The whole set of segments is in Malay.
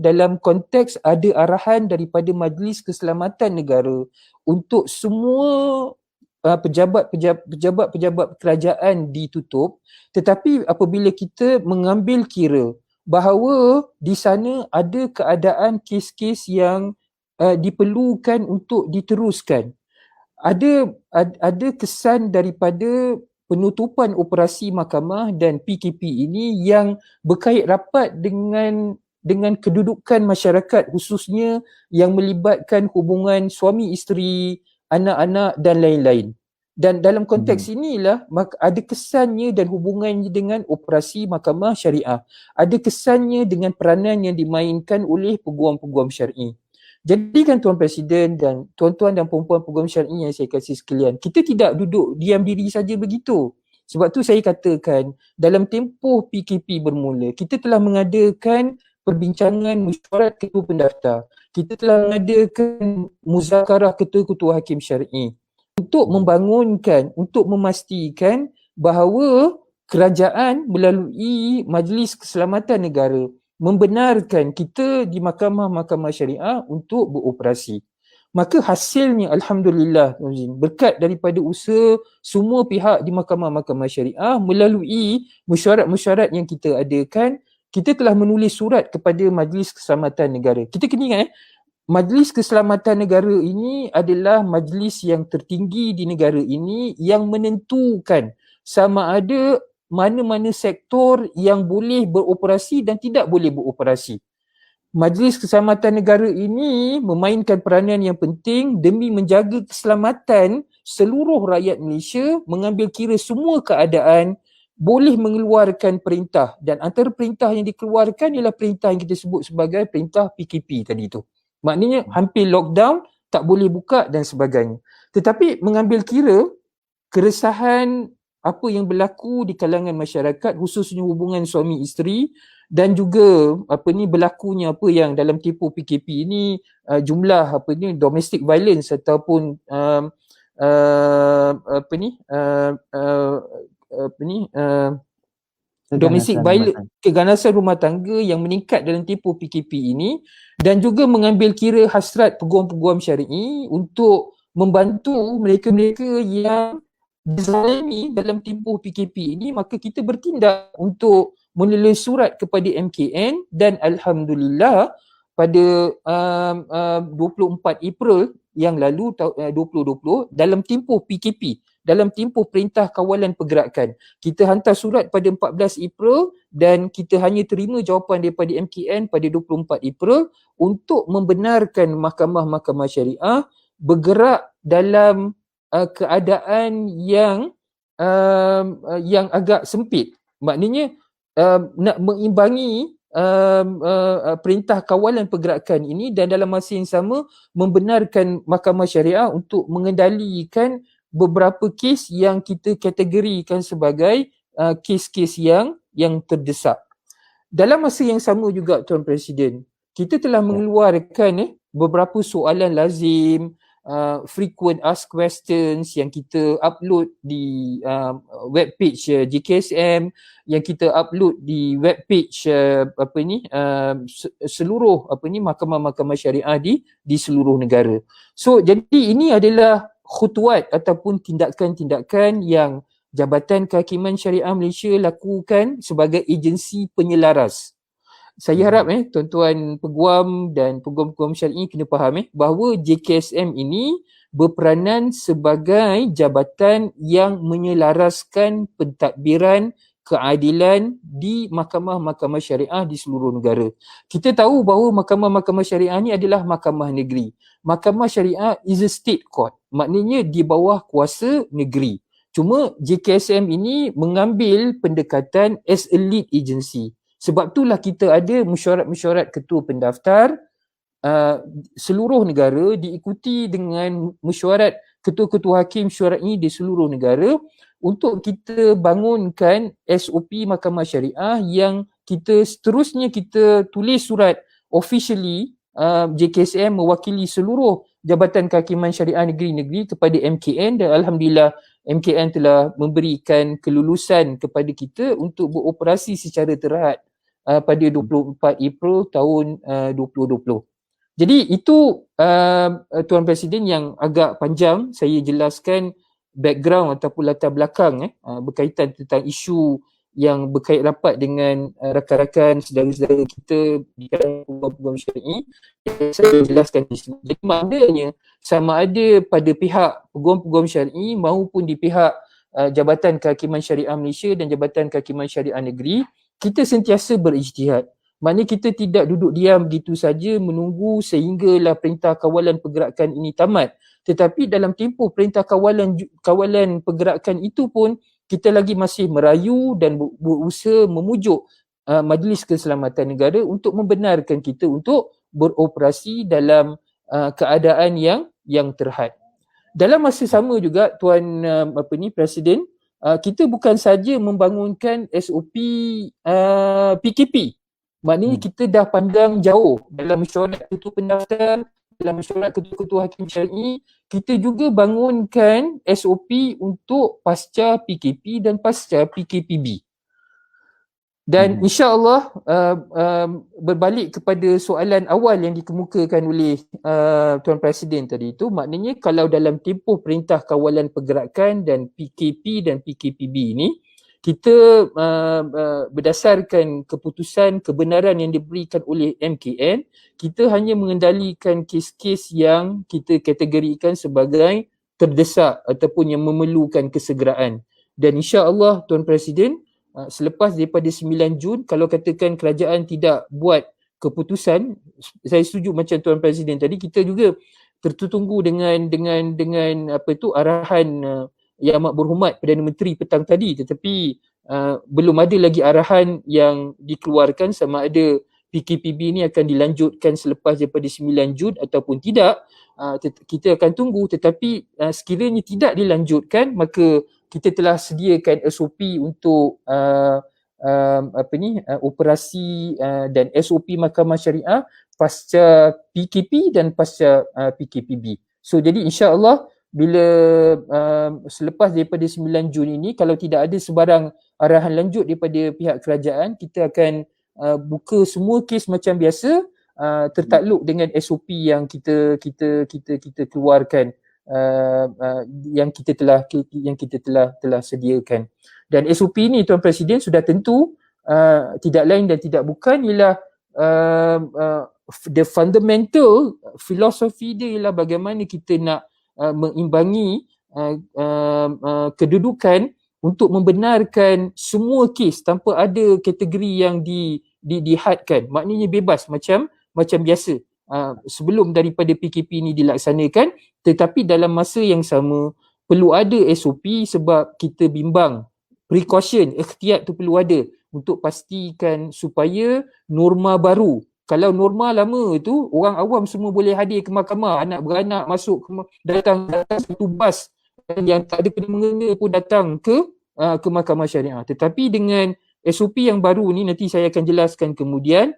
dalam konteks ada arahan daripada Majlis Keselamatan Negara untuk semua pejabat-pejabat kerajaan ditutup, tetapi apabila kita mengambil kira bahawa di sana ada keadaan kes-kes yang diperlukan untuk diteruskan, ada kesan daripada penutupan operasi mahkamah dan PKP ini yang berkait rapat dengan kedudukan masyarakat, khususnya yang melibatkan hubungan suami isteri, anak-anak dan lain-lain. Dan dalam konteks inilah ada kesannya dan hubungannya dengan operasi mahkamah syariah. Ada kesannya dengan peranan yang dimainkan oleh peguam-peguam syar'i. Jadi kan Tuan Presiden dan tuan-tuan dan puan-puan peguam syar'i yang saya kasih sekalian, kita tidak duduk diam diri saja begitu. Sebab tu saya katakan dalam tempoh PKP bermula, kita telah mengadakan perbincangan mesyuarat ketua pendaftar. Kita telah mengadakan muzakarah ketua-ketua hakim syar'i untuk membangunkan, untuk memastikan bahawa kerajaan melalui Majlis Keselamatan Negara membenarkan kita di mahkamah-mahkamah syariah untuk beroperasi. Maka hasilnya alhamdulillah berkat daripada usaha semua pihak di mahkamah-mahkamah syariah melalui mesyuarat-mesyuarat yang kita adakan, kita telah menulis surat kepada Majlis Keselamatan Negara. Kita kena ingat Majlis Keselamatan Negara ini adalah majlis yang tertinggi di negara ini yang menentukan sama ada mana-mana sektor yang boleh beroperasi dan tidak boleh beroperasi. Majlis Keselamatan Negara ini memainkan peranan yang penting demi menjaga keselamatan seluruh rakyat Malaysia, mengambil kira semua keadaan, boleh mengeluarkan perintah, dan antara perintah yang dikeluarkan ialah perintah yang kita sebut sebagai perintah PKP tadi tu. Maknanya hampir lockdown, tak boleh buka dan sebagainya. Tetapi mengambil kira keresahan apa yang berlaku di kalangan masyarakat, khususnya hubungan suami isteri, dan juga berlakunya apa yang dalam tempoh PKP ini jumlah domestic violence ataupun domestic violence, keganasan rumah tangga yang meningkat dalam tempoh PKP ini, dan juga mengambil kira hasrat peguam-peguam syar'i untuk membantu mereka-mereka yang dizalimi dalam tempoh PKP ini, maka kita bertindak untuk menulis surat kepada MKN, dan alhamdulillah pada 24 April yang lalu 2020 dalam tempoh PKP, dalam tempoh Perintah Kawalan Pergerakan, kita hantar surat pada 14 April dan kita hanya terima jawapan daripada MKN pada 24 April untuk membenarkan mahkamah-mahkamah syariah bergerak dalam keadaan yang agak sempit. Maknanya nak mengimbangi perintah kawalan pergerakan ini dan dalam masa yang sama membenarkan mahkamah syariah untuk mengendalikan beberapa kes yang kita kategorikan sebagai kes-kes yang terdesak. Dalam masa yang sama juga Tuan Presiden, kita telah mengeluarkan beberapa soalan lazim, frequent asked questions yang kita upload di webpage JKSM, yang kita upload di webpage seluruh mahkamah-mahkamah syariah di seluruh negara. So jadi ini adalah khutuat ataupun tindakan-tindakan yang Jabatan Kehakiman Syariah Malaysia lakukan sebagai agensi penyelaras. Saya harap tuan-tuan peguam dan peguam-peguam syar'i kena faham bahawa JKSM ini berperanan sebagai jabatan yang menyelaraskan pentadbiran keadilan di mahkamah-mahkamah syariah di seluruh negara. Kita tahu bahawa mahkamah-mahkamah syariah ni adalah mahkamah negeri. Mahkamah syariah is a state court. Maknanya di bawah kuasa negeri. Cuma JKSM ini mengambil pendekatan as a lead agency. Sebab itulah kita ada mesyuarat-mesyuarat ketua pendaftar seluruh negara diikuti dengan mesyuarat ketua-ketua hakim syar'i di seluruh negara untuk kita bangunkan SOP Mahkamah Syariah yang seterusnya kita tulis surat officially JKSM mewakili seluruh Jabatan Kehakiman Syariah Negeri-Negeri kepada MKN, dan alhamdulillah MKN telah memberikan kelulusan kepada kita untuk beroperasi secara terhad pada 24 April tahun 2020. Jadi itu Tuan Presiden yang agak panjang saya jelaskan background ataupun latar belakang berkaitan tentang isu yang berkait rapat dengan rakan-rakan saudara-saudara kita di dalam peguam-peguam syar'i. Saya jelaskan di sini. Jadi maknanya sama ada pada pihak peguam-peguam syar'i maupun di pihak Jabatan Kehakiman Syariah Malaysia dan Jabatan Kehakiman Syariah Negeri, kita sentiasa berijtihad. Maknanya kita tidak duduk diam begitu saja menunggu sehinggalah perintah kawalan pergerakan ini tamat. Tetapi dalam tempoh perintah kawalan pergerakan itu pun kita lagi masih merayu dan berusaha memujuk Majlis Keselamatan Negara untuk membenarkan kita untuk beroperasi dalam keadaan yang terhad. Dalam masa sama juga Tuan Presiden, kita bukan saja membangunkan SOP PKP. Maknanya kita dah pandang jauh dalam mesyuarat ketua pendaftar, dalam mesyuarat ketua-ketua hakim syar'i, kita juga bangunkan SOP untuk pasca PKP dan pasca PKPB. Dan insya-Allah berbalik kepada soalan awal yang dikemukakan oleh Tuan Presiden tadi itu, maknanya kalau dalam tempoh perintah kawalan pergerakan dan PKP dan PKPB ini, kita berdasarkan keputusan kebenaran yang diberikan oleh MKN, kita hanya mengendalikan kes-kes yang kita kategorikan sebagai terdesak ataupun yang memerlukan kesegeraan. Dan insya-Allah Tuan Presiden, selepas daripada 9 Jun, kalau katakan kerajaan tidak buat keputusan, saya setuju macam Tuan Presiden tadi, kita juga tertunggu dengan arahan Yang Amat Berhormat Perdana Menteri petang tadi, tetapi belum ada lagi arahan yang dikeluarkan sama ada PKPB ni akan dilanjutkan selepas daripada 9 Jun ataupun tidak. Kita akan tunggu, tetapi sekiranya tidak dilanjutkan, maka kita telah sediakan SOP untuk operasi dan SOP Mahkamah Syariah pasca PKP dan pasca PKPB. So jadi insya-Allah bila selepas daripada 9 Jun ini, kalau tidak ada sebarang arahan lanjut daripada pihak kerajaan, kita akan buka semua kes macam biasa, tertakluk dengan SOP yang kita keluarkan, yang kita telah sediakan. Dan SOP ni Tuan Presiden sudah tentu tidak lain dan tidak bukan ialah the fundamental philosophy dia ialah bagaimana kita nak mengimbangi kedudukan untuk membenarkan semua kes tanpa ada kategori yang dihadkan. Maknanya bebas macam biasa sebelum daripada PKP ini dilaksanakan, tetapi dalam masa yang sama perlu ada SOP sebab kita bimbang, precaution, ikhtiat tu perlu ada untuk pastikan supaya norma baru. Kalau norma lama tu orang awam semua boleh hadir ke mahkamah, anak beranak masuk datang satu bas yang tak ada kena-mengena pun datang ke Mahkamah Syariah. Tetapi dengan SOP yang baru ni, nanti saya akan jelaskan kemudian,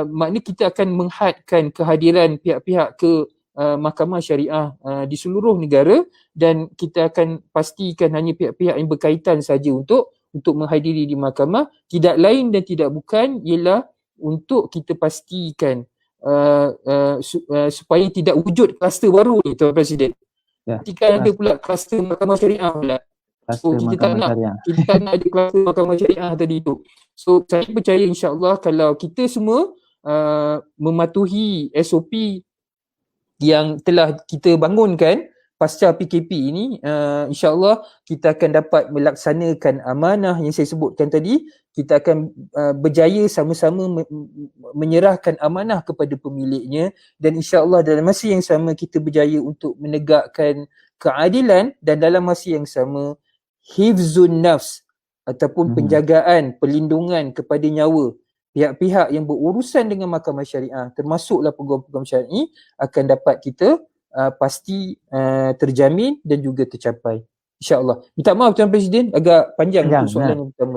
maknanya kita akan menghadkan kehadiran pihak-pihak ke Mahkamah Syariah di seluruh negara, dan kita akan pastikan hanya pihak-pihak yang berkaitan saja untuk menghadiri di mahkamah. Tidak lain dan tidak bukan ialah untuk kita pastikan supaya tidak wujud kluster baru ni Tuan Presiden. Ketika ada pula kluster Mahkamah Syariah pula. So kita tak nak ada kluster Mahkamah Syariah tadi tu. So saya percaya insya-Allah kalau kita semua mematuhi SOP yang telah kita bangunkan pasca PKP ini, insya-Allah kita akan dapat melaksanakan amanah yang saya sebutkan tadi. Kita akan berjaya sama-sama menyerahkan amanah kepada pemiliknya, dan insya-Allah dalam masa yang sama kita berjaya untuk menegakkan keadilan, dan dalam masa yang sama hifzun nafs ataupun penjagaan, perlindungan kepada nyawa pihak-pihak yang berurusan dengan Mahkamah Syariah, termasuklah peguam-peguam syar'i, akan dapat kita pasti terjamin dan juga tercapai, insya-Allah. Minta maaf Tuan Presiden, agak panjang untuk soalan yang pertama.